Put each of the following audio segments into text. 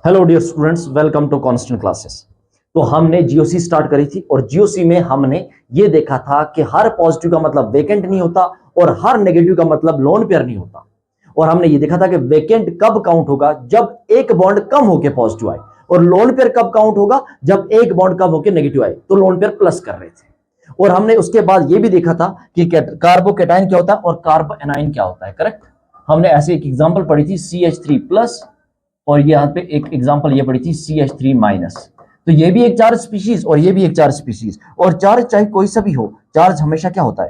Hello dear students, welcome to constant classes. तो हमने GOC start करी थी और जीओसी में हमने ये देखा था कि हर पॉजिटिव का मतलब वेकेंट नहीं होता और हर नेगेटिव का मतलब लोन पेयर नहीं होता। और हमने ये देखा था कि वेकेंट कब काउंट होगा, जब एक बॉन्ड कम होके पॉजिटिव आए, और लोन पेयर कब काउंट होगा, जब एक बॉन्ड कम होके नेगेटिव आए। तो लोन पेयर प्लस कर रहे थे। और हमने उसके बाद ये भी देखा था कि कार्बोकेटाइन क्या होता है और कार्बो एनाइन क्या होता है। करेक्ट। हमने ऐसे एक एग्जांपल पढ़ी थी CH3 प्लस, और ये यहां पे एक एग्जांपल ये पड़ी थी CH3 माइनस। तो ये भी एक चार्ज स्पीशीज और ये भी एक चार्ज स्पीशीज, और चार्ज चाहे कोई सा भी हो, चार्ज हमेशा क्या होता है,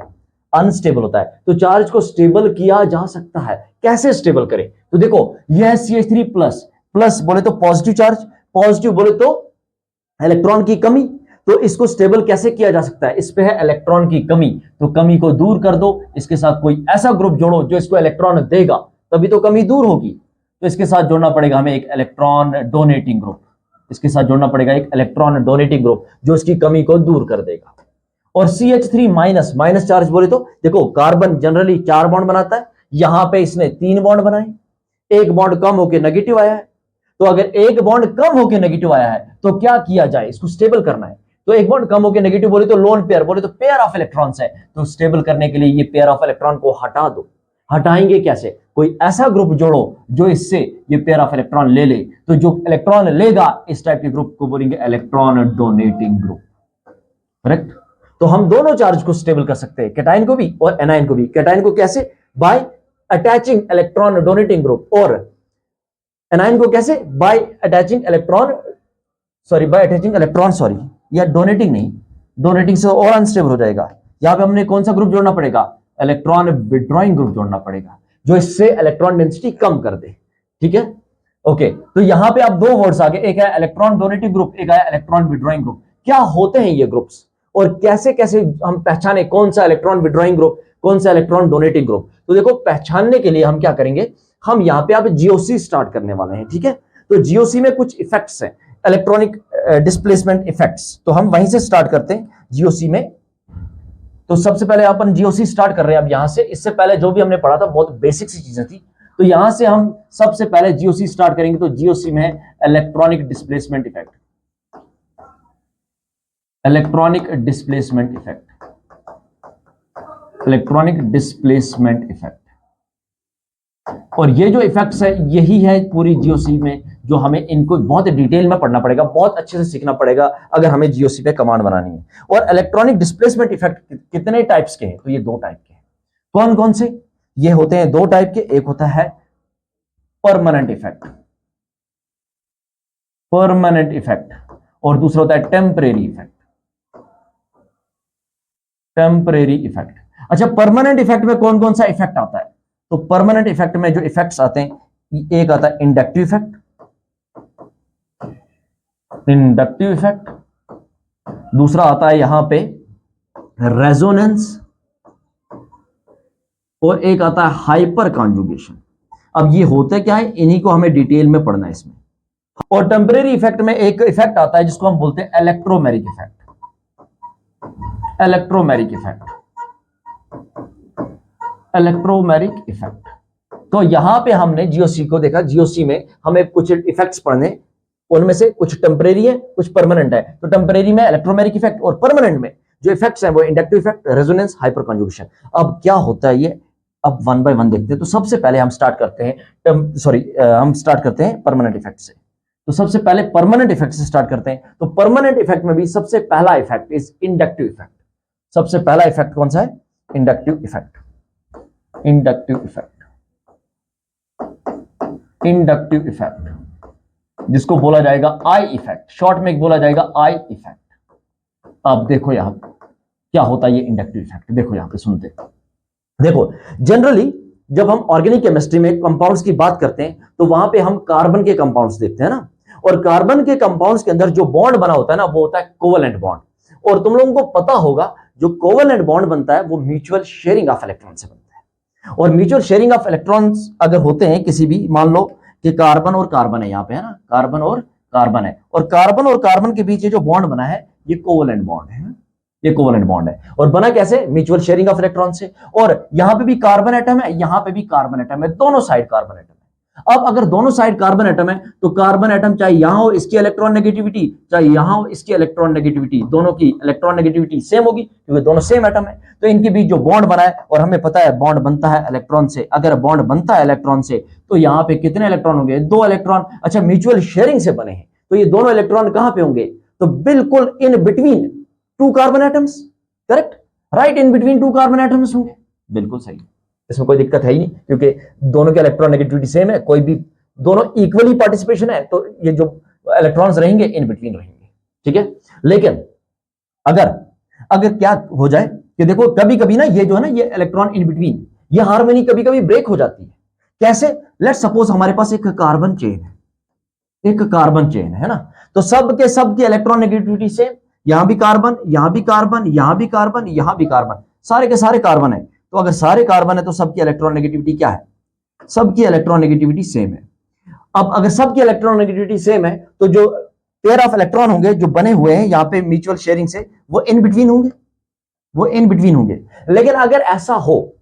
अनस्टेबल होता है। तो चार्ज को स्टेबल किया जा सकता है। कैसे स्टेबल करें? तो देखो, यह है CH3 प्लस। प्लस बोले तो पॉजिटिव चार्ज, पॉजिटिव बोले तो इलेक्ट्रॉन की कमी। तो इसको स्टेबल कैसे किया जा सकता है? इस पे है इलेक्ट्रॉन की कमी, तो कमी को दूर कर दो। इसके साथ कोई ऐसा ग्रुप जोड़ो जो इसको इलेक्ट्रॉन देगा, तभी तो कमी दूर होगी। तो इसके साथ जोड़ना पड़ेगा हमें एक इलेक्ट्रॉन डोनेटिंग ग्रुप। इसके साथ जोड़ना पड़ेगा एक इलेक्ट्रॉन डोनेटिंग ग्रुप जो इसकी कमी को दूर कर देगा। और CH3 माइनस, माइनस चार्ज बोले तो देखो, कार्बन जनरली 4 बॉन्ड बनाता है, यहां पे इसने 3 बॉन्ड बनाए, एक बॉन्ड कम होकर नेगेटिव आया है। तो अगर एक बॉन्ड कम होकर नेगेटिव आया है तो क्या किया जाए? इसको स्टेबल करना है। तो एक बॉन्ड कम होकर नेगेटिव बोले तो लोन पेयर, बोले तो पेयर ऑफ इलेक्ट्रॉन्स है। तो स्टेबल करने के लिए ये पेयर ऑफ इलेक्ट्रॉन को हटा दो। हटाएंगे कैसे? कोई ऐसा ग्रुप जोड़ो जो इससे ये पेयर ऑफ इलेक्ट्रॉन ले ले। तो जो इलेक्ट्रॉन लेगा इस टाइप के ग्रुप को बोलेंगे इलेक्ट्रॉन डोनेटिंग ग्रुप। करेक्ट। तो हम दोनों चार्ज को स्टेबल कर सकते हैं, कैटाइन को भी और एनाइन को भी। कैटाइन को कैसे? Bye attaching electron donating group, और एनाइन को कैसे? बाय अटैचिंग इलेक्ट्रॉन, सॉरी, या डोनेटिंग नहीं, डोनेटिंग से और अनस्टेबल हो जाएगा। यहां पे हमने कौन सा ग्रुप जोड़ना पड़ेगा? इलेक्ट्रॉन विड्रॉइंग ग्रुप जोड़ना पड़ेगा, जो इससे इलेक्ट्रॉन डेंसिटी कम कर दे। ठीक है, ओके। तो यहां पे आप दो वर्ड्स आ गए, एक है इलेक्ट्रॉन डोनेटिंग ग्रुप, एक है इलेक्ट्रॉन विड्रॉइंग ग्रुप। क्या होते हैं ये ग्रुप्स और कैसे कैसे हम पहचाने कौन सा इलेक्ट्रॉन विड्रॉइंग ग्रुप, कौन सा इलेक्ट्रॉन डोनेटिंग ग्रुप? तो देखो, पहचानने के लिए हम क्या करेंगे, हम यहां पे आप जीओसी स्टार्ट करने वाले हैं। ठीक है, तो जीओसी में कुछ इफेक्ट्स हैं, इलेक्ट्रॉनिक डिस्प्लेसमेंट इफेक्ट्स। तो हम वहीं से स्टार्ट करते हैं जीओसी में। तो सबसे पहले अपन जीओसी स्टार्ट कर रहे हैं अब यहां से। इससे पहले जो भी हमने पढ़ा था बहुत बेसिक सी चीजें थी, तो यहां से हम सबसे पहले जीओसी स्टार्ट करेंगे। तो जीओसी में है electronic displacement effect, electronic displacement effect, electronic displacement effect. और ये जो इफेक्ट्स है यही है पूरी जीओसी में, जो हमें इनको बहुत डिटेल में पढ़ना पड़ेगा, बहुत अच्छे से सीखना पड़ेगा अगर हमें जीओसी पे कमांड बनानी है। और इलेक्ट्रॉनिक डिस्प्लेसमेंट इफेक्ट कितने टाइप्स के हैं? तो ये 2 टाइप के हैं। कौन कौन से? ये होते हैं 2 टाइप के। एक होता है परमानेंट इफेक्ट, परमानेंट इफेक्ट, और दूसरा होता है टेम्परेरी इफेक्ट, टेम्परेरी इफेक्ट। अच्छा, परमानेंट इफेक्ट में कौन कौन सा इफेक्ट आता है? तो परमानेंट इफेक्ट में जो इफेक्ट्स आते हैं, एक आता है इंडक्टिव इफेक्ट, इंडक्टिव इफेक्ट। दूसरा आता है यहां पे रेजोनेंस, और एक आता है हाइपर कॉन्जुगेशन। अब ये होता क्या है, इन्हीं को हमें डिटेल में पढ़ना है इसमें। और टेम्परेरी इफेक्ट में एक इफेक्ट आता है जिसको हम बोलते हैं electromeric effect, electromeric effect, electromeric effect. तो यहां पे हमने जीओसी को देखा, जीओसी में हमें कुछ इफेक्ट्स पढ़ने, उनमें से कुछ टेम्परेरी है, कुछ परमानेंट है। तो टेम्परेरी में इलेक्ट्रोमेरिक इफेक्ट, और परमानेंट में जो इफेक्ट्स हैं वो inductive effect, resonance, hyper conjugation. अब क्या होता है ये, अब वन बाय वन देखते हैं। तो सबसे पहले हम स्टार्ट करते हैं, हम स्टार्ट करते हैं परमानेंट इफेक्ट से। तो सबसे पहले परमानेंट इफेक्ट से स्टार्ट करते हैं। तो परमानेंट इफेक्ट में भी सबसे पहला इफेक्ट इज इंडक्टिव इफेक्ट। सबसे पहला इफेक्ट कौन सा है? Inductive effect, inductive effect, inductive effect, जिसको बोला जाएगा आई इफेक्ट, शॉर्ट में बोला जाएगा आई इफेक्ट। अब देखो यहां क्या होता है ये इंडक्टिव इफेक्ट, देखो यहां पे सुनते। देखो, जनरली जब हम ऑर्गेनिक केमिस्ट्री में कंपाउंड्स की बात करते हैं तो वहां पे हम कार्बन के कंपाउंड्स देखते हैं ना, और कार्बन के कंपाउंड्स के अंदर जो बॉन्ड बना होता है ना, वो होता है कोवेलेंट बॉन्ड। और तुम लोगों को पता होगा जो कोवेलेंट बॉन्ड बनता है वो म्यूचुअल शेयरिंग ऑफ इलेक्ट्रॉन से बनता है। और म्यूचुअल शेयरिंग ऑफ इलेक्ट्रॉन्स अगर होते हैं किसी भी, मान लो कि कार्बन और कार्बन है यहां पे, है ना, कार्बन और कार्बन है, और कार्बन के बीच ये जो बॉन्ड बना है ये कोवेलेंट बॉन्ड है, ये कोवेलेंट बॉन्ड है। और बना कैसे? म्यूचुअल शेयरिंग ऑफ इलेक्ट्रॉन से। और यहां पे भी कार्बन एटम है, यहां पे भी कार्बन एटम है, दोनों साइड कार्बन एटम है। अब अगर दोनों साइड कार्बन एटम है तो कार्बन एटम चाहे यहां हो इसकी इलेक्ट्रॉन नेगेटिविटी, चाहे यहां हो इसकी इलेक्ट्रॉन नेगेटिविटी, दोनों की इलेक्ट्रॉन नेगेटिविटी सेम होगी क्योंकि दोनों सेम एटम है। तो इनके बीच जो बॉन्ड बना है, और हमें पता है बॉन्ड बनता है इलेक्ट्रॉन से, अगर बॉन्ड बनता है इलेक्ट्रॉन से तो यहां पे कितने इलेक्ट्रॉन होंगे? 2 इलेक्ट्रॉन। अच्छा, म्यूचुअल शेयरिंग से बने हैं तो ये दोनों इलेक्ट्रॉन कहां पे होंगे? तो बिल्कुल in between 2 carbon atoms, correct, right, in between 2 carbon atoms होंगे। बिल्कुल सही, इसमें कोई दिक्कत है ही नहीं क्योंकि दोनों की इलेक्ट्रॉन नेगेटिविटी सेम है, कोई भी दोनों इक्वली पार्टिसिपेशन है तो ये जो इलेक्ट्रॉन्स रहेंगे इन बिटवीन रहेंगे, ठीक है। लेकिन अगर अगर क्या हो जाए कि देखो कभी कभी ना ये जो है ना ये इलेक्ट्रॉन इन बिटवीन, ये हार्मनी कभी कभी ब्रेक हो जाती है। कैसे? लेट सपोज हमारे पास एक कार्बन चेन है, एक कार्बन चेन है ना, तो सब की इलेक्ट्रॉन नेगेटिविटी सेम, यहां भी कार्बन, यहां भी कार्बन, यहां भी कार्बन, यहां भी कार्बन, सारे के सारे कार्बन है। तो अगर सारे कार्बन है तो सबकी इलेक्ट्रॉन नेगेटिविटी क्या है? सबकी इलेक्ट्रॉन नेगेटिविटी सेम है। अब अगर सबकी इलेक्ट्रॉन नेगेटिविटी सेम है तो जो पेयर ऑफ इलेक्ट्रॉन होंगे जो बने हुए हैं यहां पे म्यूचुअल शेयरिंग से, वो इन बिटवीन होंगे, वो इन बिटवीन होंगे। लेकिन अगर ऐसा हो,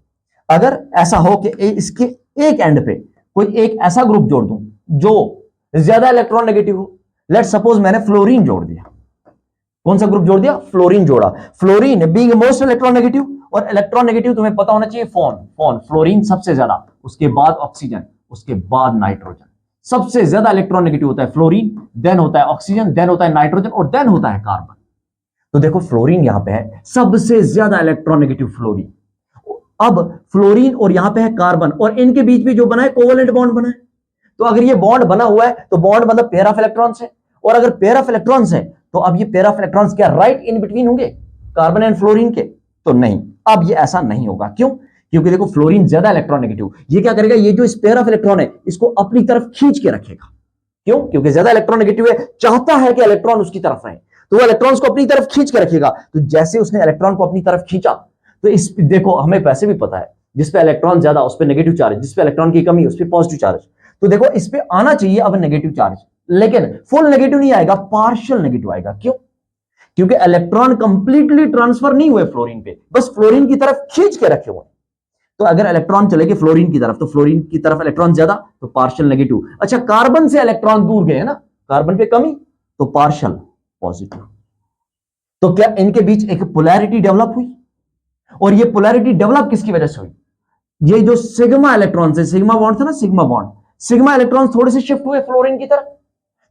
अगर ऐसा हो कि इसके एक एंड पे कोई एक ऐसा ग्रुप जोड़ दूं जो ज्यादा इलेक्ट्रॉन नेगेटिव हो, लेट सपोज मैंने फ्लोरीन जोड़ दिया। कौन सा ग्रुप जोड़ दिया? फ्लोरीन जोड़ा। Fluorine being most electron negative, और इलेक्ट्रॉन नेगेटिव तुम्हें पता होना चाहिए फोन, फ्लोरीन सबसे ज्यादा, उसके बाद ऑक्सीजन, उसके बाद नाइट्रोजन। सबसे ज्यादा इलेक्ट्रॉन नेगेटिव होता है फ्लोरीन, देन होता है ऑक्सीजन, देन होता है नाइट्रोजन, और देन होता है कार्बन। तो देखो फ्लोरीन यहां पे है, सबसे ज्यादा इलेक्ट्रॉन नेगेटिव फ्लोरीन। अब फ्लोरीन और यहां पे है कार्बन, और इनके बीच में जो बना है कोवलेंट बॉन्ड बना है। तो अगर ये बॉन्ड बना हुआ है तो बॉन्ड मतलब पेयर ऑफ इलेक्ट्रॉन्स है, और अगर पेयर ऑफ इलेक्ट्रॉन्स है तो अब ये पेयर ऑफ इलेक्ट्रॉन्स क्या राइट इन बिटवीन होंगे कार्बन एंड फ्लोरीन के? तो नहीं, अब ये ऐसा नहीं होगा। क्यों? क्योंकि देखो फ्लोरीन ज्यादा इलेक्ट्रॉन नेगेटिव, ये क्या करेगा, ये जो इस पेयर ऑफ इलेक्ट्रॉन है इसको अपनी तरफ खींच के रखेगा। क्यों? क्योंकि ज्यादा इलेक्ट्रॉन नेगेटिव है, चाहता है कि इलेक्ट्रॉन उसकी तरफ रहे, तो वो इलेक्ट्रॉन्स को अपनी तरफ खींच के रखेगा। तो जैसे उसने इलेक्ट्रॉन को अपनी तरफ खींचा, तो इस देखो हमें वैसे भी पता है जिस पे इलेक्ट्रॉन ज्यादा उस पे नेगेटिव चार्ज, जिस पे इलेक्ट्रॉन की कमी उस पे पॉजिटिव चार्ज। तो देखो इस पे आना चाहिए अब नेगेटिव चार्ज, लेकिन फुल नेगेटिव नहीं आएगा, पार्शियल नेगेटिव आएगा। क्यों? क्योंकि इलेक्ट्रॉन कंप्लीटली ट्रांसफर नहीं हुए फ्लोरीन पे, बस फ्लोरीन की तरफ खींच के रखे हुए। तो अगर इलेक्ट्रॉन चले गए फ्लोरीन की तरफ तो फ्लोरीन की तरफ इलेक्ट्रॉन ज्यादा, तो पार्शियल नेगेटिव। अच्छा, कार्बन से इलेक्ट्रॉन दूर गए ना, कार्बन पे कमी, तो पार्शियल पॉजिटिव। तो क्या इनके बीच एक पोलैरिटी डेवलप हुई? और ये पोलैरिटी डेवलप किसकी वजह से हुई? ये जो सिग्मा इलेक्ट्रॉन से, सिग्मा बॉन्ड था ना, सिग्मा बॉन्ड, सिग्मा इलेक्ट्रॉन थोड़े से शिफ्ट हुए फ्लोरीन की तरफ,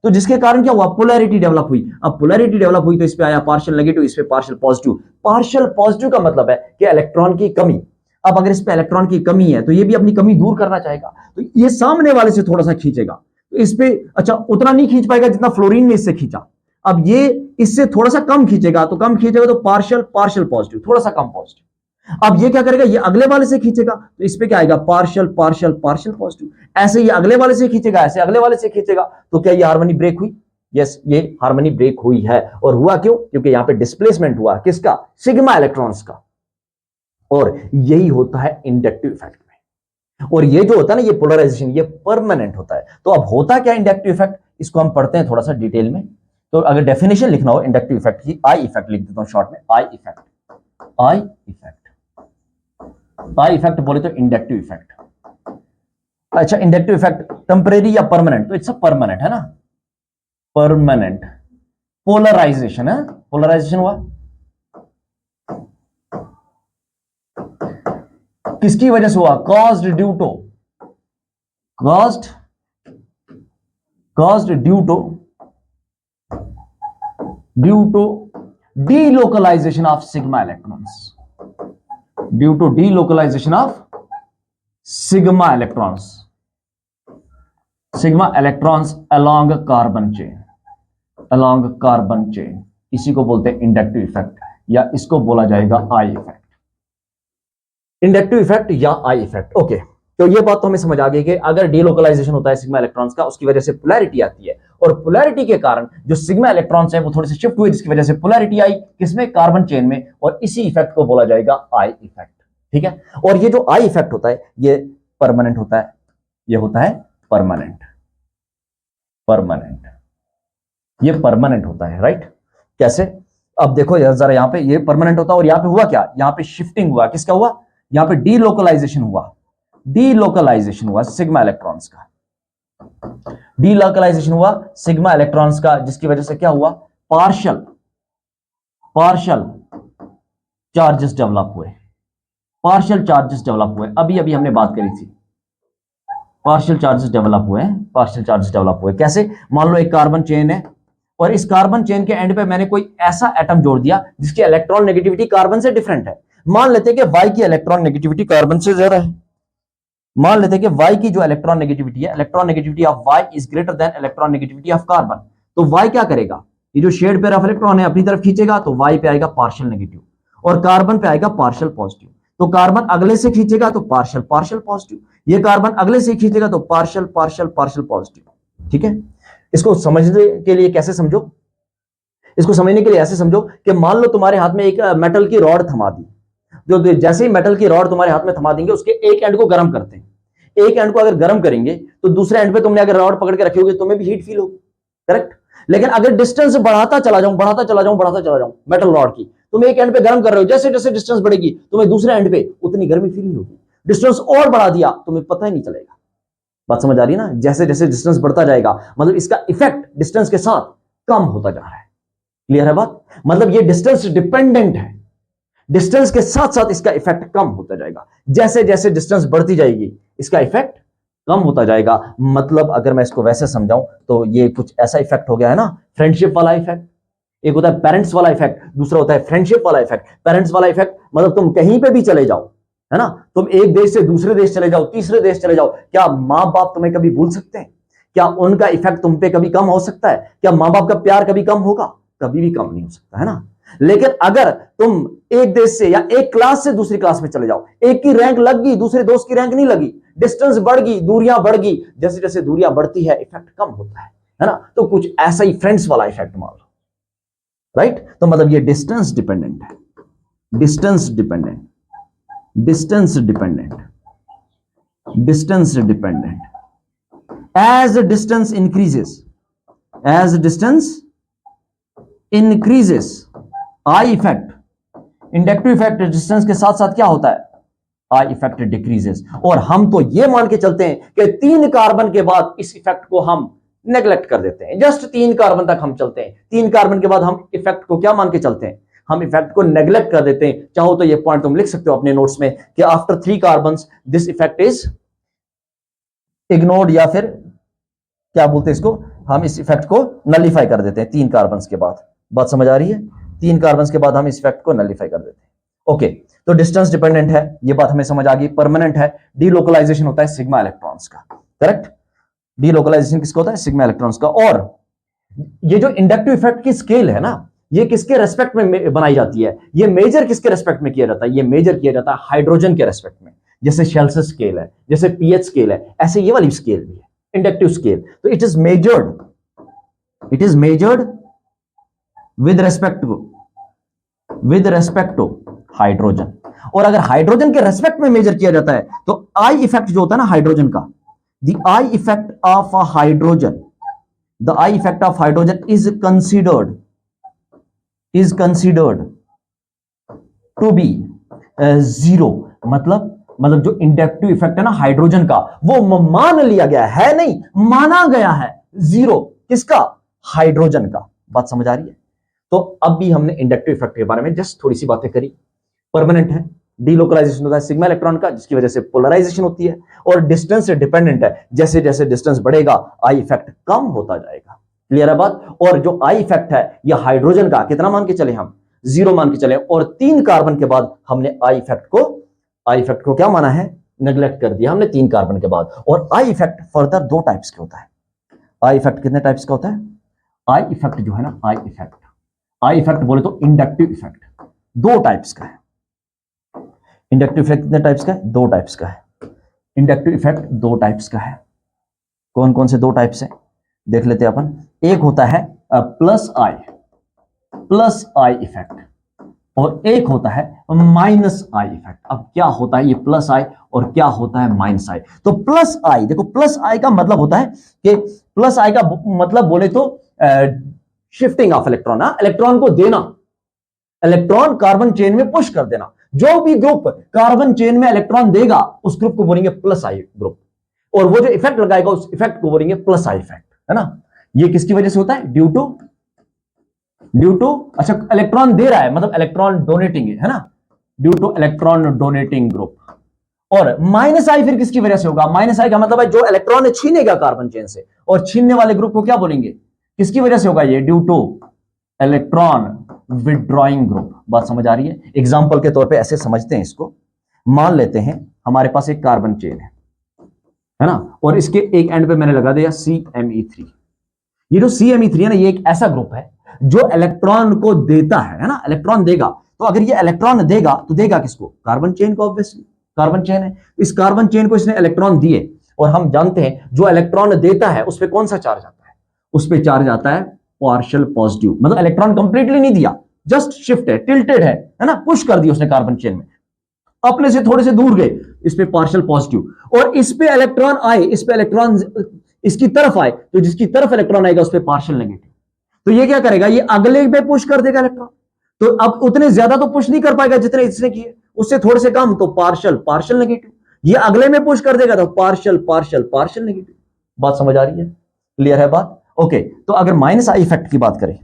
तो जिसके कारण क्या हुआ, पोलैरिटी डेवलप हुई। अब पोलैरिटी डेवलप हुई तो इस पे आया पार्शियल नेगेटिव, इस पे पार्शियल पॉजिटिव। पार्शियल पॉजिटिव का मतलब है कि इलेक्ट्रॉन की कमी। अब अगर इस पे इलेक्ट्रॉन की कमी है तो ये भी अपनी कमी दूर करना चाहेगा, तो ये सामने वाले से थोड़ा सा खींचेगा, तो इस पे अच्छा उतना नहीं खींच पाएगा जितना फ्लोरीन ने इससे खींचा। अब ये इससे थोड़ा सा कम खींचेगा, तो कम खींचेगा तो पार्शियल पॉजिटिव, थोड़ा सा कम पॉजिटिव। अब ये क्या करेगा, ये अगले वाले से खींचेगा, तो इस पे क्या आएगा, पार्शियल पॉजिटिव। ऐसे ये अगले वाले से खींचेगा, ऐसे अगले वाले से खींचेगा, तो क्या ये हार्मनी ब्रेक हुई? यस, ये हार्मनी ब्रेक हुई है। और हुआ क्यों? क्योंकि यहां पे डिस्प्लेसमेंट हुआ किसका, सिग्मा इलेक्ट्रॉन्स का। और यही होता है इंडक्टिव इफेक्ट में। और ये जो होता है ना, ये पोलराइजेशन, ये परमानेंट होता है। तो अब होता क्या इंडक्टिव इफेक्ट, इसको हम पढ़ते हैं थोड़ा सा डिटेल में। तो अगर डेफिनेशन लिखना हो इंडक्टिव इफेक्ट की, आई इफेक्ट लिख देता हूं शॉर्ट में, आई इफेक्ट। आई इफेक्ट बोले तो इंडक्टिव इफेक्ट। अच्छा, इंडक्टिव इफेक्ट टेम्परेरी या परमानेंट? तो इट्स अ परमानेंट है ना, परमानेंट। पोलराइजेशन है, पोलराइजेशन हुआ किसकी वजह से हुआ, caused due to delocalization of sigma electrons, due to delocalization of sigma electrons along carbon chain, इसी को बोलते हैं इंडक्टिव इफेक्ट, या इसको बोला जाएगा आई इफेक्ट। इंडक्टिव इफेक्ट या आई इफेक्ट। ओके, तो ये बात तो हमें समझ आ गई कि अगर डीलोकलाइजेशन होता है सिग्मा इलेक्ट्रॉन्स का, उसकी वजह से पोलैरिटी आती है, और पोलैरिटी के कारण जो सिग्मा इलेक्ट्रॉन्स हैं वो थोड़े से शिफ्ट हुए, जिसकी वजह से पोलैरिटी आई किसमें, कार्बन चेन में, और इसी इफेक्ट को बोला जाएगा आई इफेक्ट। ठीक है, और ये जो आई इफेक्ट होता है ये परमानेंट होता है, ये होता है परमानेंट, ये परमानेंट होता है, राइट। कैसे? अब देखो जरा, यहां पे ये परमानेंट होता है, और यहां पे हुआ क्या, यहां पे शिफ्टिंग हुआ, किसका हुआ, यहां पे डीलोकलाइजेशन हुआ सिग्मा इलेक्ट्रॉन्स का। डीलोकलाइजेशन हुआ सिग्मा इलेक्ट्रॉन्स का, जिसकी वजह से क्या हुआ, पार्शियल चार्जेस डेवलप हुए, पार्शियल चार्जेस डेवलप हुए। अभी अभी हमने बात करी थी, पार्शियल चार्जेस डेवलप हुए हैं, पार्शियल चार्जेस डेवलप हुए कैसे? मान लो एक कार्बन चेन है और इस कार्बन चेन के एंड पे मैंने कोई ऐसा एटम जोड़ दिया जिसकी इलेक्ट्रॉन नेगेटिविटी कार्बन से डिफरेंट है। मान लेते हैं कि Y की इलेक्ट्रॉन नेगेटिविटी कार्बन से ज्यादा है। मान लेते हैं कि Y की जो इलेक्ट्रॉन नेगेटिविटी है, electron negativity of Y is greater than electron negativity of carbon. तो Y क्या करेगा, ये जो शेड पेयर ऑफ इलेक्ट्रॉन है अपनी तरफ खींचेगा, तो Y पे आएगा पार्शियल नेगेटिव और कार्बन पे आएगा पार्शियल पॉजिटिव। तो कार्बन अगले से खींचेगा तो पार्शियल पॉजिटिव, ये कार्बन अगले से खींचेगा तो पार्शियल पॉजिटिव। ठीक है, इसको समझने के लिए कैसे समझो, इसको समझने के लिए ऐसे समझो कि मान लो तुम्हारे हाथ में एक मेटल की रॉड थमा दी, जो जैसे ही मेटल की रॉड तुम्हारे हाथ में थमा देंगे उसके एक एंड को गर्म करते हैं, एक एंड को अगर गर्म करेंगे तो दूसरे एंड पे तुमने अगर रॉड पकड़ के रखी होगी तुम्हें भी हीट फील होगी, करेक्ट। लेकिन अगर डिस्टेंस बढ़ाता चला जाऊं मेटल रॉड की, तुम एक एंड पे गर्म कर रहे हो, जैसे जैसे डिस्टेंस बढ़ेगी तुम्हें दूसरे एंड पे उतनी गर्मी फील नहीं होगी। डिस्टेंस और बढ़ा दिया तुम्हें पता ही नहीं चलेगा। बात समझ आ रही है ना? जैसे जैसे डिस्टेंस बढ़ता जाएगा मतलब इसका इफेक्ट डिस्टेंस के साथ कम होता जा रहा है। क्लियर है बात? मतलब ये डिस्टेंस डिपेंडेंट है, डिस्टेंस के साथ साथ इसका इफेक्ट कम होता जाएगा। जैसे जैसे डिस्टेंस बढ़ती जाएगी इसका इफेक्ट कम होता जाएगा। मतलब अगर मैं इसको वैसे समझाऊं तो ये कुछ ऐसा इफेक्ट हो गया है ना, फ्रेंडशिप वाला इफेक्ट। एक होता है पेरेंट्स वाला इफेक्ट, दूसरा होता है फ्रेंडशिप वाला इफेक्ट। पेरेंट्स वाला इफेक्ट मतलब तुम कहीं पे भी चले जाओ, है ना, तुम एक देश से दूसरे देश चले जाओ, तीसरे देश चले जाओ, क्या माँ बाप तुम्हें कभी भूल सकते हैं? क्या उनका इफेक्ट तुम पे कभी कम हो सकता है? क्या माँ बाप का प्यार कभी कम होगा? कभी भी कम नहीं हो सकता, है ना। लेकिन अगर तुम एक देश से या एक क्लास से दूसरी क्लास में चले जाओ, एक की रैंक लग गई दूसरे दोस्त की रैंक नहीं लगी, डिस्टेंस बढ़ गई, दूरियां बढ़ गई, जैसे जैसे दूरियां बढ़ती है इफेक्ट कम होता है ना। तो कुछ ऐसा ही फ्रेंड्स वाला इफेक्ट मान लो, राइट। तो मतलब ये डिस्टेंस डिपेंडेंट है, distance dependent, distance dependent, distance dependent. as distance increases, as distance increases, I effect, inductive effect distance के साथ साथ क्या होता है, I effect decreases। और हम तो ये मान के चलते हैं कि 3 कार्बन के बाद इस इफेक्ट को हम नेग्लेक्ट कर देते हैं, जस्ट 3 कार्बन तक हम चलते हैं। 3 कार्बन के बाद हम इफेक्ट को क्या मान के चलते हैं, हम इफेक्ट को नेग्लेक्ट कर देते हैं। चाहो तो ये पॉइंट तुम लिख सकते हो अपने नोट्स में कि after 3 carbon this effect is ignored, या फिर क्या बोलते हैं इसको, हम इस इफेक्ट को नलिफाई कर देते हैं 3 कार्बन के बाद। बात समझ आ रही है? 3 कार्बन के बाद हम इस इफेक्ट को नलिफाई कर देते हैं। ओके, तो डिस्टेंस डिपेंडेंट है, ये बात हमें समझ आ गई। परमानेंट है, डीलोकलाइजेशन होता है सिग्मा इलेक्ट्रॉन्स का, करेक्ट। डीलोकलाइजेशन किसका होता है, सिग्मा इलेक्ट्रॉन्स का। और ये जो इंडक्टिव इफेक्ट की स्केल है ना, ये किसके रेस्पेक्ट में बनाई जाती है, ये मेजर किसके रेस्पेक्ट में किया जाता है, ये मेजर किया जाता है हाइड्रोजन के रेस्पेक्ट में। जैसे शेल्सन स्केल है, जैसे पीएच स्केल है, ऐसे ये वाली स्केल भी है इंडक्टिव स्केल। तो it is measured with respect to hydrogen. और अगर हाइड्रोजन के रेस्पेक्ट में मेजर किया जाता है तो आई इफेक्ट जो होता है ना हाइड्रोजन का, the I effect of hydrogen, the I effect of hydrogen is considered to be zero. मतलब जो इंडक्टिव इफेक्ट है ना हाइड्रोजन का, वो मान लिया गया है, नहीं माना गया है जीरो। किसका? हाइड्रोजन का। बात समझ आ रही है? तो अब भी हमने इंडक्टिव इफेक्ट के बारे में जस्ट थोड़ी सी बातें करी। परमानेंट है, डीलोकलाइजेशन होता है सिग्मा इलेक्ट्रॉन का, जिसकी वजह से पोलराइजेशन होती है। और डिस्टेंस से डिपेंडेंट है, जैसे जैसे डिस्टेंस बढ़ेगा आई इफेक्ट कम होता जाएगा। क्लियर है बात? और जो आई इफेक्ट है यह हाइड्रोजन का कितना मान के चले, हम जीरो मान के चले। और 3 कार्बन के बाद हमने आई इफेक्ट को क्या माना है, नेग्लेक्ट कर दिया हमने 3 कार्बन के बाद। और आई इफेक्ट फर्दर 2 टाइप्स के होता है। आई इफेक्ट कितने टाइप्स का होता है? आई इफेक्ट जो है ना, आई इफेक्ट बोले तो इंडक्टिव इफेक्ट 2 टाइप्स का है। इंडक्टिव इफेक्ट कितने टाइप्स का है? 2 टाइप्स का है। इंडक्टिव इफेक्ट 2 टाइप्स का है। कौन कौन से 2 टाइप्स है देख लेते हैं अपन। एक होता है प्लस आई इफेक्ट, और एक होता है माइनस आई इफेक्ट। अब क्या होता है ये प्लस आई और क्या होता है माइनस आई? तो प्लस आई, देखो प्लस आई का मतलब होता है कि प्लस आई का मतलब बोले तो शिफ्टिंग ऑफ इलेक्ट्रॉन, इलेक्ट्रॉन को देना, इलेक्ट्रॉन कार्बन चेन में पुश कर देना। जो भी ग्रुप कार्बन चेन में इलेक्ट्रॉन देगा उस ग्रुप को बोलेंगे प्लस आई ग्रुप। और वो जो इफेक्ट लगाएगा उस इफेक्ट को बोलेंगे प्लस आई इफेक्ट, है ना। ये किसकी वजह से होता है? ड्यू टू अच्छा इलेक्ट्रॉन दे रहा है मतलब इलेक्ट्रॉन डोनेटिंग है ना, due two electron donating group. और माइनस आई फिर किसकी वजह से होगा? माइनस आई का मतलब है जो इलेक्ट्रॉन छीनेगा कार्बन चेन से, और छीनने वाले ग्रुप को क्या बोलेंगे? किसकी वजह से होगा ये? Due two electron withdrawing group. बात समझ आ रही है? एग्जाम्पल के तौर पे ऐसे समझते हैं इसको। मान लेते हैं हमारे पास एक कार्बन चेन है ना, और इसके एक एंड पे मैंने लगा दिया CMe3। ये जो CMe3 है ना, ये एक ऐसा ग्रुप है जो इलेक्ट्रॉन को देता है ना, इलेक्ट्रॉन देगा। तो अगर ये इलेक्ट्रॉन देगा तो देगा किसको? कार्बन चेन को। ऑब्वियसली कार्बन चेन है, इस कार्बन चेन को इसने इलेक्ट्रॉन दिए, और हम जानते हैं जो इलेक्ट्रॉन देता है उस पर कौन सा चार्ज आता है? उस पर चार्ज आता है पार्शियल पॉजिटिव। मतलब इलेक्ट्रॉन कंप्लीटली नहीं दिया, जस्ट शिफ्ट है, टिल्टेड है ना, पुश कर दिया उसने कार्बन चेन में, अपने से थोड़े से दूर गए, इस पे पार्शियल पॉजिटिव। और इस पे इलेक्ट्रॉन आए, इस पे इलेक्ट्रॉन इसकी तरफ आए, तो जिसकी तरफ इलेक्ट्रॉन आएगा उस पे पार्शियल नेगेटिव। तो ये क्या करेगा? ये अगले पे पुश कर देगा इलेक्ट्रॉन। तो अब उतने ज्यादा तो पुश नहीं कर पाएगा जितने इसने किए, उससे थोड़े से कम, तो पार्शियल नेगेटिव। ये अगले में पुश कर देगा तो पार्शियल नेगेटिव। बात समझ आ रही है? क्लियर है बात? ओके। तो अगर माइनस आई इफेक्ट की बात करें,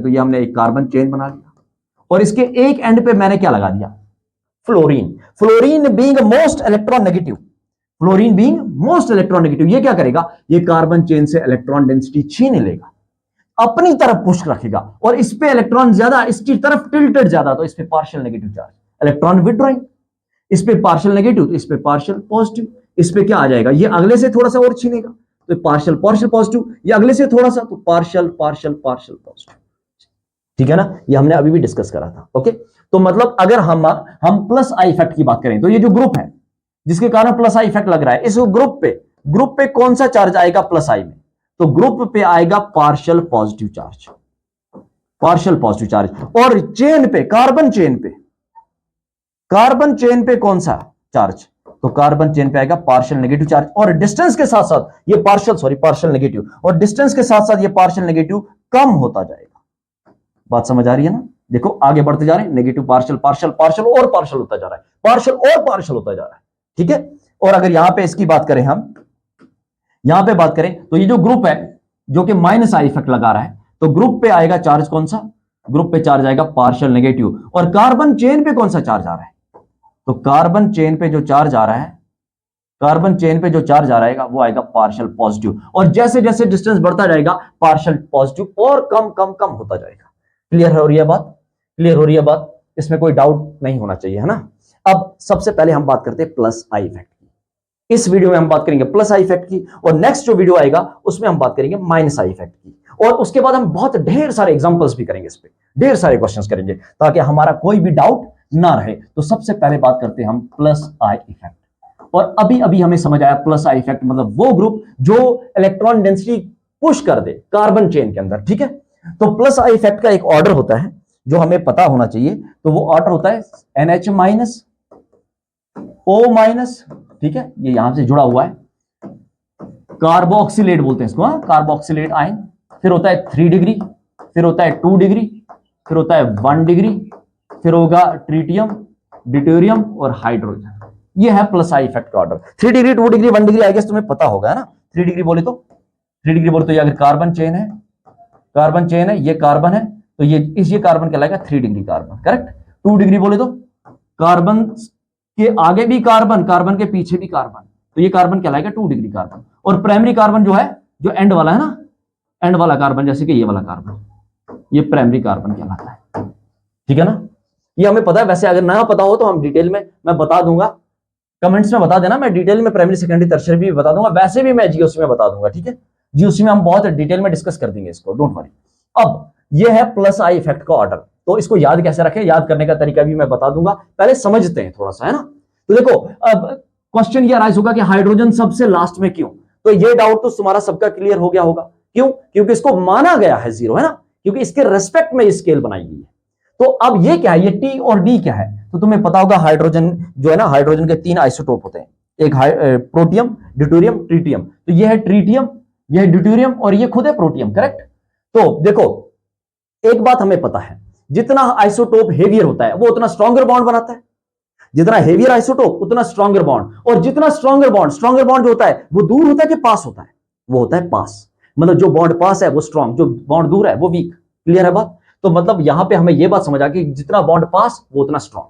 तो ये हमने एक कार्बन चेन बना लिया, और इसके एक एंड पे मैंने क्या लगा दिया? Fluorine being most electron negative. ये क्या करेगा? ये कार्बन चेन से इलेक्ट्रॉन डेंसिटी छीन लेगा, अपनी तरफ पुश रखेगा, और इस पे इलेक्ट्रॉन ज्यादा, इसकी तरफ टिल्टेड ज्यादा, तो इस पे partial negative charge, electron withdrawing. इस पे पार्शियल नेगेटिव तो इस पे पार्शियल पॉजिटिव। इस पे क्या आ जाएगा? ये अगले से थोड़ा सा और छीनेगा, तो पार्शियल पॉजिटिव। ये अगले से थोड़ा सा, तो पार्शियल पॉजिटिव। ठीक है ना? ये हमने अभी भी डिस्कस करा था। ओके। तो मतलब अगर हम प्लस आई इफेक्ट की बात करें, तो ये जो ग्रुप है जिसके कारण प्लस आई इफेक्ट लग रहा है, इस ग्रुप पे कौन सा चार्ज आएगा प्लस आई में? तो ग्रुप पे आएगा पार्शियल पॉजिटिव चार्ज। और चेन पे, कार्बन चेन पे कौन सा चार्ज? तो कार्बन चेन पे आएगा पार्शियल नेगेटिव चार्ज। और डिस्टेंस के साथ साथ ये पार्शियल नेगेटिव, और डिस्टेंस के साथ साथ ये पार्शियल नेगेटिव कम होता जाएगा। बात समझ आ रही है ना? देखो आगे बढ़ते जा रहे हैं, नेगेटिव पार्शियल और पार्शियल होता जा रहा है, ठीक है। और अगर यहां पे इसकी बात करें, हम यहां पे बात करें, तो ये जो ग्रुप है जो कि माइनस आई इफेक्ट लगा रहा है, तो ग्रुप पे आएगा चार्ज कौन सा? ग्रुप पे चार्ज आएगा पार्शियल नेगेटिव। और कार्बन चेन पे कौन सा चार्ज आ रहा है? तो कार्बन चेन पे जो चार्ज आ रहा है, वो आएगा पार्शियल पॉजिटिव। और जैसे जैसे डिस्टेंस बढ़ता जाएगा, पार्शियल पॉजिटिव और कम होता जाएगा। क्लियर हो रही है बात? इसमें कोई डाउट नहीं होना चाहिए, है ना। अब सबसे पहले हम बात करते हैं प्लस आई इफेक्ट की। इस वीडियो में हम बात करेंगे प्लस आई इफेक्ट की, और नेक्स्ट जो वीडियो आएगा उसमें हम बात करेंगे माइनस आई इफेक्ट की। और उसके बाद हम बहुत ढेर सारे एग्जांपल्स भी करेंगे, इस पे ढेर सारे क्वेश्चंस करेंगे, ताकि हमारा कोई भी डाउट ना रहे। तो सबसे पहले बात करते हैं हम प्लस आई इफेक्ट। और अभी हमें समझ आया प्लस आई इफेक्ट मतलब वो ग्रुप जो इलेक्ट्रॉन डेंसिटी पुश कर दे कार्बन चेन के अंदर, ठीक है। तो प्लस आई इफेक्ट का एक ऑर्डर होता है जो हमें पता होना चाहिए। तो वो ऑर्डर होता है NH माइनस O-, ठीक है, ये यहां से जुड़ा हुआ है। कार्बोक्सिलेट बोलते हैं इसको, कार्बोक्सिलेट आयन। फिर होता है 3 डिग्री, फिर होता है 2 डिग्री, फिर होता है 1 डिग्री, फिर होगा ट्रीटियम, ड्यूटेरियम और हाइड्रोजन। ये है प्लस आई इफेक्ट का order. 3 degree, 2 degree, 1 degree I guess तुम्हें पता होगा, है ना। 3 डिग्री बोले तो ये अगर कार्बन चेन है, ये कार्बन है, तो ये कार्बन कहलाएगा 3 डिग्री कार्बन, करेक्ट। 2 डिग्री बोले तो कार्बन के आगे भी कार्बन के पीछे भी कार्बन, तो ये कार्बन कहलाएगा 2 डिग्री कार्बन। और प्राइमरी कार्बन जो है, जो एंड वाला है ना, एंड वाला कार्बन, जैसे कि ये वाला कार्बन, ये प्राइमरी कार्बन कहलाता है, ठीक है ना। ये हमें पता है। वैसे अगर ना पता हो तो हम डिटेल में मैं बता दूंगा, कमेंट्स में बता देना, मैं डिटेल में प्राइमरी सेकेंडरी टर्शियरी भी बता दूंगा। वैसे भी मैं जीओसी में बता दूंगा, ठीक है। जीओसी में हम बहुत डिटेल में डिस्कस कर देंगे इसको, डोंट वरी। अब ये है प्लस आई इफेक्ट का ऑर्डर। तो इसको याद कैसे रखें, याद करने का तरीका भी मैं बता दूंगा, पहले समझते हैं थोड़ा सा, है ना। तो देखो अब क्वेश्चन ये राइज होगा कि हाइड्रोजन सबसे लास्ट में क्यों? तो ये डाउट तो तुम्हारा सबका क्लियर हो गया होगा। क्यों? क्योंकि इसको माना गया है 0, है ना, क्योंकि इसके रेस्पेक्ट में स्केल बनाई गई है। तो अब ये क्या है, ये टी और डी क्या है? तो तुम्हें पता होगा हाइड्रोजन जो है ना, हाइड्रोजन के 3 आइसोटोप होते हैं, एक प्रोटियम, ड्यूटेरियम, ट्रीटियम। तो ये है ट्रीटियम, ये है ड्यूटेरियम, और ये खुद है प्रोटियम, करेक्ट। तो देखो एक बात हमें पता है, जितना आइसोटोप हेवियर होता है वो उतना स्ट्रॉन्गर बॉन्ड बनाता है। जितना हेवियर आइसोटोप उतना स्ट्रॉन्गर बॉन्ड, और जितना स्ट्रॉन्गर बॉन्ड जो होता है वो दूर होता है कि पास होता है? वो होता है पास। मतलब जो बॉन्ड पास है वो स्ट्रॉन्ग, जो बॉन्ड दूर है वो वीक। क्लियर है बात? तो मतलब यहां पे हमें यह बात समझ आ कि जितना बॉन्ड पास वो उतना स्ट्रॉन्ग।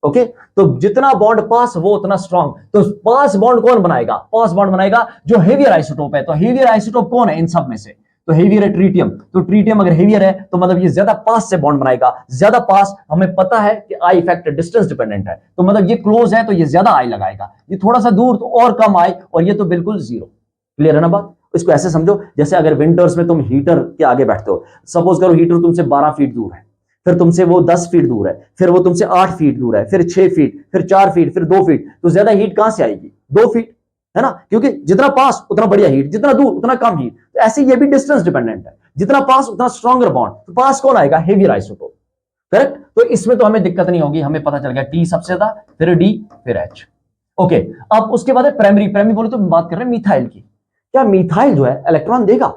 ओके, तो जितना बॉन्ड पास वो उतना स्ट्रॉन्ग। तो पास बॉन्ड कौन बनाएगा? पास बॉन्ड बनाएगा जो हेवियर आइसोटोप है। तो हेवियर आइसोटोप कौन है इन सब में से? तो हेवियर है ट्रीटियम। तो ट्रीटियम अगर हेवियर है तो मतलब ये ज्यादा पास से बॉन्ड बनाएगा। ज्यादा पास हमें पता है कि आई इफेक्ट डिस्टेंस डिपेंडेंट है, तो मतलब ये क्लोज है तो ये ज्यादा आई लगाएगा, ये थोड़ा सा दूर तो और कम आई, और ये तो बिल्कुल जीरो। क्लियर है ना बात? इसको ऐसे समझो जैसे अगर विंटर्स में तुम हीटर के आगे बैठते हो, सपोज करो हीटर तुमसे 12 फीट दूर है, फिर तुमसे वो 10 फीट दूर है, फिर वो तुमसे 8 फीट दूर है, फिर 6 फीट, फिर 4 फीट, फिर 2 फीट, तो ज्यादा हीट कहां से आएगी? 2 फीट, है ना? क्योंकि जितना पास उतना बढ़िया हीट, जितना दूर उतना कम हीट। तो ऐसे ये भी डिस्टेंस डिपेंडेंट है, जितना पास उतना स्ट्रॉन्गर बॉन्ड। तो पास कौन आएगा? Heavier isotope. करेक्ट? तो इसमें तो हमें दिक्कत नहीं होगी, हमें पता चल गया टी सबसे ज्यादा, फिर डी, फिर एच। ओके, अब उसके बाद प्राइमरी बोले तो बात कर रहे हैं मिथाइल की। क्या मिथाइल जो है इलेक्ट्रॉन देगा?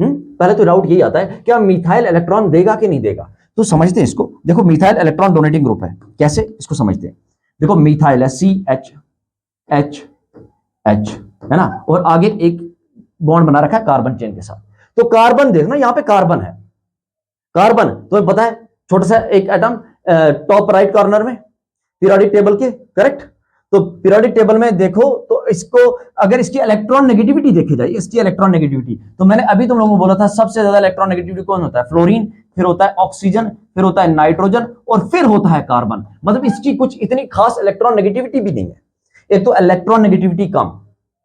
पहले तो डाउट यही आता है, क्या मिथाइल इलेक्ट्रॉन देगा कि नहीं देगा? तो समझते हैं इसको। देखो मिथाइल इलेक्ट्रॉन डोनेटिंग ग्रुप है, कैसे इसको समझते हैं। देखो मिथाइल है CH H, है ना, और आगे एक बॉन्ड बना रखा है कार्बन चेन के साथ। तो कार्बन देखना, यहां पे कार्बन है, कार्बन तो पता है छोटा सा एक एटम टॉप राइट कॉर्नर में पीरियोडिक टेबल के। करेक्ट? तो पीरियोडिक टेबल में देखो तो इसको अगर इसकी इलेक्ट्रॉन नेगेटिविटी देखी जाए, इसकी इलेक्ट्रॉन नेगेटिविटी, तो मैंने अभी तुम लोगों को बोला था सबसे ज्यादा इलेक्ट्रॉन नेगेटिविटी कौन होता है? फ्लोरीन, फिर होता है ऑक्सीजन, फिर होता है नाइट्रोजन, और फिर होता है कार्बन। मतलब इसकी कुछ इतनी खास इलेक्ट्रॉन नेगेटिविटी भी नहीं है। एक तो इलेक्ट्रॉन नेगेटिविटी कम,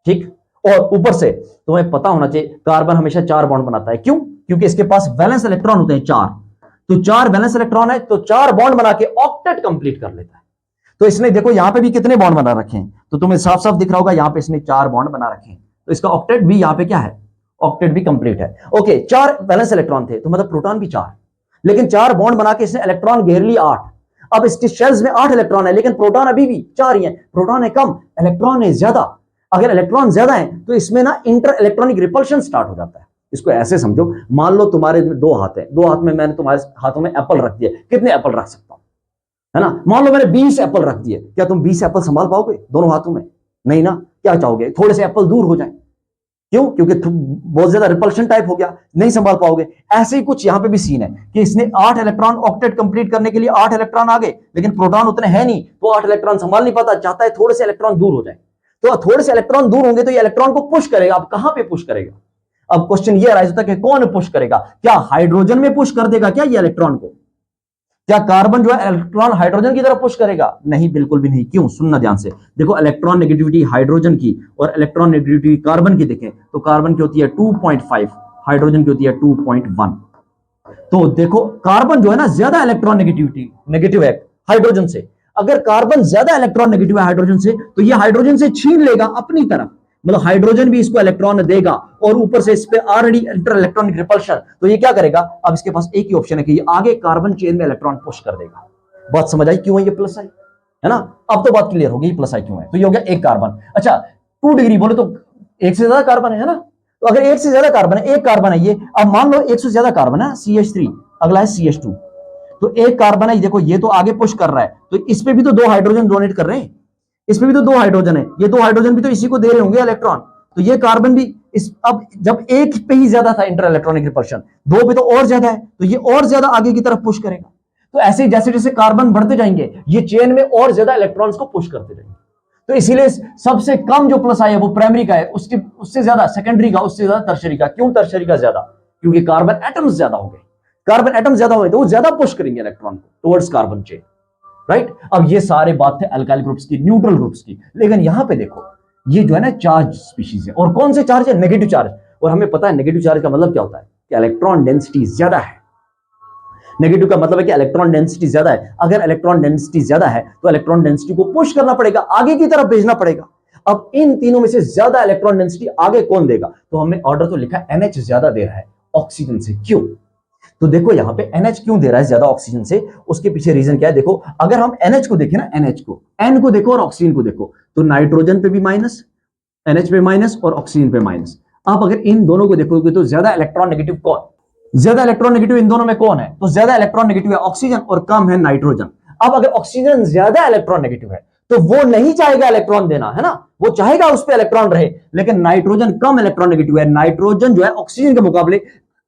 ठीक, और ऊपर से तुम्हें पता होना चाहिए कार्बन हमेशा 4 बॉन्ड बनाता है। क्यों? क्योंकि इसके पास वैलेंस इलेक्ट्रॉन होते हैं 4। तो 4 वैलेंस इलेक्ट्रॉन है तो 4 बॉन्ड बना के ऑक्टेट कंप्लीट कर लेता है। तो इसने देखो यहां पे भी कितने बॉन्ड बना रखे हैं, तो तुम्हें साफ साफ दिख रहा होगा यहां पे इसने 4 बॉन्ड बना रखे हैं। तो इसका ऑक्टेट भी यहां पे क्या है? ऑक्टेट भी कंप्लीट है। ओके, 4 वैलेंस इलेक्ट्रॉन थे तो मतलब प्रोटॉन भी 4, लेकिन 4 बॉन्ड बना के इसने इलेक्ट्रॉन घेर ली 8। अब इसके शेल्स में 8 इलेक्ट्रॉन है, लेकिन प्रोटॉन अभी भी 4 ही है। प्रोटॉन है कम, इलेक्ट्रॉन है ज्यादा। अगर इलेक्ट्रॉन ज्यादा है तो इसमें ना इंटर इलेक्ट्रॉनिक रिपल्शन स्टार्ट हो जाता है। इसको ऐसे समझो, मान लो तुम्हारे 2 हाथ है, 2 हाथ में मैंने तुम्हारे हाथों में एप्पल रख दिया, कितने एप्पल रख सकता हूं, है ना? मान लो मैंने 20 एप्पल रख दिए, क्या तुम 20 एप्पल संभाल पाओगे दोनों हाथों में? नहीं ना। क्या चाहोगे? थोड़े से एप्पल दूर हो जाए। क्यों? क्योंकि बहुत ज्यादा रिपल्शन टाइप हो गया, नहीं संभाल पाओगे। ऐसे ही कुछ यहां पे भी सीन है कि इसने 8 इलेक्ट्रॉन ऑक्टेट कंप्लीट करने के लिए 8 इलेक्ट्रॉन आ गए, लेकिन प्रोटॉन उतने हैं नहीं, तो 8 इलेक्ट्रॉन संभाल नहीं पाता, चाहता है थोड़े से इलेक्ट्रॉन दूर हो जाए। तो थोड़े से इलेक्ट्रॉन दूर होंगे तो ये इलेक्ट्रॉन को पुश करेगा। अब कहां पे पुश करेगा? अब क्वेश्चन ये अराइज होता है कि कौन पुश करेगा? क्या हाइड्रोजन में पुश कर देगा क्या ये इलेक्ट्रॉन को? क्या कार्बन जो है इलेक्ट्रॉन हाइड्रोजन की तरफ पुश करेगा? नहीं, बिल्कुल भी नहीं। क्यों? सुनना ध्यान से। देखो इलेक्ट्रॉन नेगेटिविटी हाइड्रोजन की और इलेक्ट्रॉन नेगेटिविटी कार्बन की देखें तो कार्बन की होती है 2.5, हाइड्रोजन की होती है 2.1। तो देखो कार्बन जो है ना ज्यादा इलेक्ट्रॉन नेगेटिविटी नेगेटिव है हाइड्रोजन से। अगर कार्बन ज्यादा इलेक्ट्रॉन नेगेटिव है हाइड्रोजन से तो ये हाइड्रोजन से छीन लेगा अपनी तरफ, मतलब हाइड्रोजन भी इसको इलेक्ट्रॉन देगा, और ऊपर से इस पे ऑलरेडी इंटर इलेक्ट्रॉनिक रिपल्शन। तो ये क्या करेगा? अब इसके पास एक ही ऑप्शन है कि ये आगे कार्बन चेन में इलेक्ट्रॉन पुश कर देगा। बात समझ आई क्यों है ये प्लस आई, है ना? अब तो बात क्लियर हो गई प्लस आई क्यों है। तो ये हो गया एक कार्बन। अच्छा 2 डिग्री बोले तो एक से ज्यादा कार्बन है ना? तो अगर एक से ज्यादा कार्बन है, एक कार्बन है ये, अब मान लो एक से ज्यादा कार्बन है CH3, अगला है CH2, तो एक कार्बन है, देखो ये तो आगे पुश कर रहा है, तो इस पे भी तो 2 हाइड्रोजन डोनेट कर रहे हैं, इस पे भी तो 2 हाइड्रोजन है, ये 2 हाइड्रोजन भी तो इसी को दे रहे होंगे इलेक्ट्रॉन। तो ये कार्बन भी इस, अब जब एक पे ही ज्यादा था इंटर इलेक्ट्रॉनिक रिपल्शन, 2 पे तो और ज्यादा है, तो ये और ज्यादा आगे की तरफ पुश करेगा। तो ऐसे जैसे जैसे कार्बन बढ़ते जाएंगे ये चेन में और ज्यादा इलेक्ट्रॉन्स को पुश करते जाएंगे। तो इसीलिए सबसे कम जो प्लस आई है वो प्राइमरी का है, उससे ज्यादा सेकेंडरी का, उससे ज्यादा टर्शरी का। क्यों टर्शरी का ज्यादा? क्योंकि कार्बन एटम्स ज्यादा हो गए, कार्बन एटम ज्यादा हुए तो वो ज्यादा पुश करेंगे इलेक्ट्रॉन को टुवर्ड्स कार्बन चेन, राइट? अब ये सारे बात थे अल्काइल ग्रुप्स की, न्यूट्रल ग्रुप्स की। लेकिन यहां पे देखो ये जो है ना चार्ज स्पीशीज है, और कौन से चार्ज है? Negative charge. और हमें पता है नेगेटिव चार्ज का मतलब क्या होता है कि इलेक्ट्रॉन डेंसिटी ज्यादा है। नेगेटिव का मतलब है कि इलेक्ट्रॉन डेंसिटी ज्यादा है। अगर इलेक्ट्रॉन डेंसिटी ज्यादा है तो इलेक्ट्रॉन डेंसिटी को पुश करना पड़ेगा, आगे की तरफ भेजना पड़ेगा। अब इन तीनों में से ज्यादा इलेक्ट्रॉन डेंसिटी आगे कौन देगा? तो हमने ऑर्डर तो लिखा NH ज्यादा दे रहा है ऑक्सीजन से। क्यों? तो देखो यहां पे NH क्यों दे रहा है ज्यादा ऑक्सीजन से, उसके पीछे रीजन क्या है? देखो अगर हम NH को देखें ना, NH को, N को देखो और ऑक्सीजन को देखो, तो नाइट्रोजन पे भी माइनस, NH पे माइनस और ऑक्सीजन पे माइनस। आप अगर इन दोनों को देखोगे तो ज्यादा इलेक्ट्रॉन नेगेटिव कौन? ज्यादा इलेक्ट्रॉन नेगेटिव इन दोनों में कौन है? तो ज्यादा इलेक्ट्रॉन नेगेटिव है ऑक्सीजन और कम है नाइट्रोजन। अब अगर ऑक्सीजन ज्यादा इलेक्ट्रॉन नेगेटिव है तो वो नहीं चाहेगा इलेक्ट्रॉन देना, है ना, वो चाहेगा उस पर इलेक्ट्रॉन रहे, लेकिन नाइट्रोजन कम इलेक्ट्रॉन नेगेटिव है, नाइट्रोजन जो है ऑक्सीजन के मुकाबले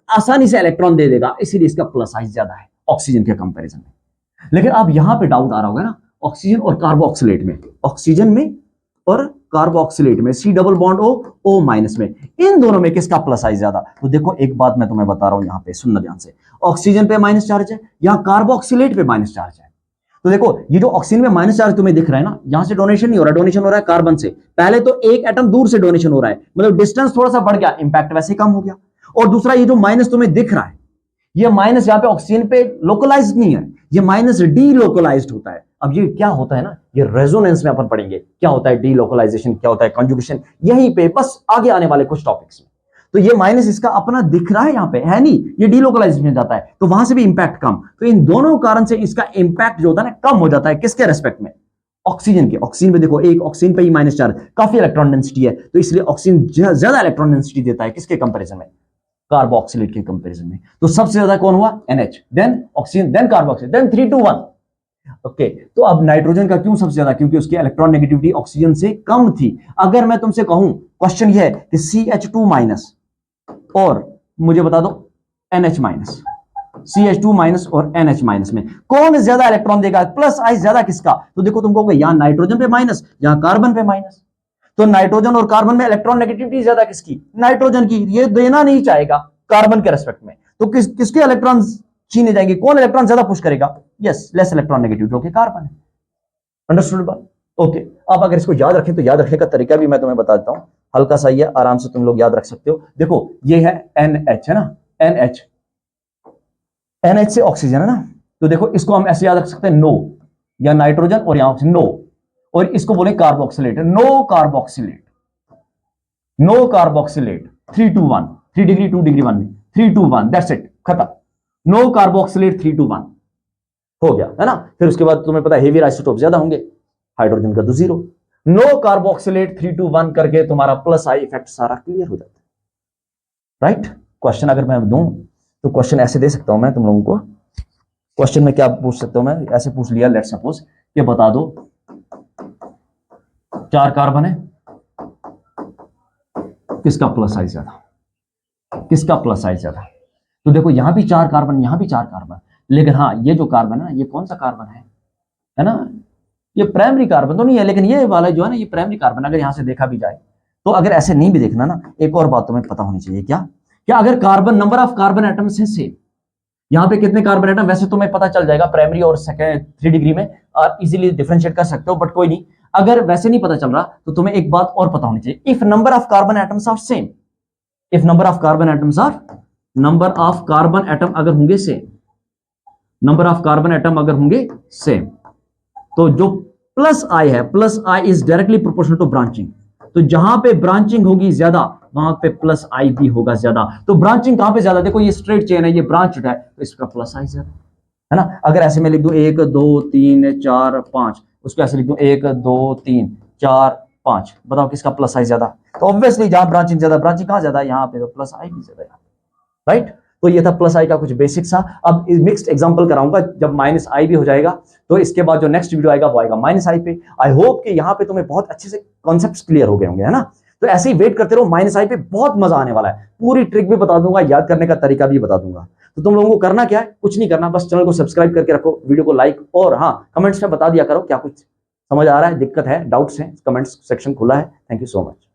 आसानी से इलेक्ट्रॉन दे देगा, इसीलिए इसका प्लस साइज ज्यादा है ऑक्सीजन के कंपैरिजन में। लेकिन अब यहां पे डाउट आ रहा होगा ना, ऑक्सीजन और कार्बोक्सिलेट में, ऑक्सीजन में और कार्बोक्सिलेट में, C double bond O minus में, इन दोनों में किसका प्लस साइज ज्यादा? तो देखो एक बात मैं तुम्हें बता रहा हूं, यहां पे सुनना ध्यान से, ऑक्सीजन पे माइनस चार्ज है, यहां कार्बोक्सिलेट पे माइनस चार्ज है। तो देखो ये जो ऑक्सीजन में माइनस चार्ज तुम्हें दिख रहा है ना, यहां से डोनेशन नहीं हो रहा, डोनेशन हो रहा है कार्बन से, पहले तो एक एटम दूर से डोनेशन हो रहा है, मतलब डिस्टेंस थोड़ा सा बढ़ गया, इंपैक्ट वैसे कम हो गया। और दूसरा ये जो माइनस तुम्हें दिख रहा है, ये माइनस यहां पे ऑक्सीजन पे लोकलाइज्ड नहीं है, ये माइनस डीलोकलाइज्ड होता है। अब ये क्या होता है ना, ये रेजोनेंस में अपन पढ़ेंगे क्या होता है डीलोकलाइजेशन, क्या होता है कंजुगेशन, यहीं पे बस आगे आने वाले कुछ टॉपिक्स में। तो ये माइनस इसका अपना दिख रहा है, यहां पे है नहीं, ये डीलोकलाइजेशन में जाता है, तो वहां से भी इंपैक्ट कम। तो इन दोनों कारण से इसका इंपैक्ट जो होता है ना कम हो जाता है, किसके रेस्पेक्ट में? ऑक्सीजन के। ऑक्सीजन पे देखो, एक ऑक्सीजन पे ही माइनस चार्ज, काफी इलेक्ट्रॉन डेंसिटी है, तो इसलिए ऑक्सीजन ज्यादा इलेक्ट्रॉन डेंसिटी देता है, किसके कंपेरिजन में? कार्बोक्सिलेट के कंपैरिजन में। तो सबसे ज्यादा कौन हुआ? NH, then oxygen, then carboxylate, then 3 to 1। Okay, तो अब नाइट्रोजन का क्यों सबसे ज्यादा? क्योंकि उसकी इलेक्ट्रॉन नेगेटिविटी ऑक्सीजन से कम थी। अगर मैं तुमसे कहूं, क्वेश्चन यह है कि CH2 माइनस और मुझे बता दो NH माइनस, CH2 माइनस और NH माइनस में कौन ज्यादा इलेक्ट्रॉन देगा? प्लस आई ज्यादा किसका? तो देखो तुम कहोगे यहां नाइट्रोजन पे माइनस, यहां कार्बन पे माइनस, तो नाइट्रोजन और कार्बन में इलेक्ट्रॉन नेगेटिविटी ज्यादा किसकी? नाइट्रोजन की। ये देना नहीं चाहेगा कार्बन के रेस्पेक्ट में, तो किसके इलेक्ट्रॉन छीने जाएंगे? कौन इलेक्ट्रॉन ज्यादा पुश करेगा? Yes, less electron negativity, okay, carbon है। अंडरस्टूड बात? ओके, अब अगर इसको याद रखें तो याद रखने का तरीका भी मैं तुम्हें बता देता हूं, हल्का सा ही है, आराम से तुम लोग याद रख सकते हो। देखो ये है NH, है ना, NH से ऑक्सीजन, है ना, तो देखो इसको हम ऐसे याद रख सकते हैं, नो, या नाइट्रोजन और यहां नो, और इसको बोले carboxylate, no carboxylate, no carboxylate, 3 to 1, 3 degree 2 degree 1 में, 3 to 1, दैट्स इट, खत्म। नो कार्बोक्सिलेट 3 to 1 हो गया, है ना। फिर उसके बाद तुम्हें पता है हेवी आइसोटोप ज्यादा होंगे, हाइड्रोजन का तो 0। नो कार्बोक्सिलेट 3 to 1 करके तुम्हारा प्लस आई इफेक्ट सारा क्लियर हो जाता है, राइट। क्वेश्चन अगर मैं दूं तो क्वेश्चन ऐसे दे सकता हूं मैं तुम लोगों को, क्वेश्चन में क्या पूछ सकता हूं मैं, ऐसे पूछ लिया, लेट्स सपोज कि बता दो 4 कार्बन है, किसका प्लस साइज ज्यादा, किसका प्लस साइज ज्यादा? तो देखो यहां भी 4 कार्बन, यहां भी 4 कार्बन, लेकिन हाँ ये जो कार्बन है ना, ये कौन सा कार्बन है ना, ये प्राइमरी कार्बन तो नहीं है, लेकिन ये वाला जो है ना, ये प्राइमरी कार्बन, अगर यहां से देखा भी जाए तो, अगर ऐसे नहीं भी देखना ना, एक और बात तुम्हें पता होनी चाहिए, क्या अगर carbon, number of carbon atoms है सेम, यहां पे कितने कार्बन एटम, वैसे तुम्हें पता चल जाएगा प्राइमरी और सेकेंड 3 डिग्री में, और इजीली डिफरेंशिएट कर सकते हो, बट कोई नहीं, अगर वैसे नहीं पता चल रहा तो तुम्हें एक बात और पता होनी चाहिए, if number of carbon atoms are same, if number of carbon atoms are, number of carbon atom अगर होंगे same, number of carbon atom अगर होंगे सेम, तो जो प्लस आई है, plus I is directly proportional to branching, तो जहां पे ब्रांचिंग होगी ज्यादा वहां पे प्लस आई भी होगा ज्यादा। तो ब्रांचिंग कहां पे ज्यादा? देखो ये स्ट्रेट चेन है, ये ब्रांच है, तो इसका प्लस आई ज्यादा, है ना। अगर ऐसे में लिख दूं 1 2 3 4 5, उसको ऐसे लिख दूं 1 2 3 4 5, बताओ किसका प्लस आई ज्यादा? तो ऑब्वियसली जहां ब्रांचिंग ज्यादा, ब्रांचिंग कहां ज्यादा है? यहां पे, तो प्लस आई भी ज्यादा है, राइट। तो ये था प्लस आई का कुछ बेसिक सा। अब मिक्स्ड एग्जांपल कराऊंगा, जब माइनस आई भी हो जाएगा तो इसके बाद जो नेक्स्ट वीडियो आएगा वो आएगा माइनस आई पे। आई होप कि यहाँ पे तुम्हें बहुत अच्छे से कॉन्सेप्ट्स क्लियर हो गए होंगे, है ना। तो ऐसे ही वेट करते रहो, माइनस आई पे बहुत मजा आने वाला है, पूरी ट्रिक भी बता दूंगा, याद करने का तरीका भी बता दूंगा। तो तुम लोगों को करना क्या है? कुछ नहीं करना, बस चैनल को सब्सक्राइब करके रखो, वीडियो को लाइक, और हाँ कमेंट्स में बता दिया करो क्या कुछ समझ आ रहा है, दिक्कत है, डाउट्स हैं, कमेंट्स सेक्शन खुला है। Thank you so much.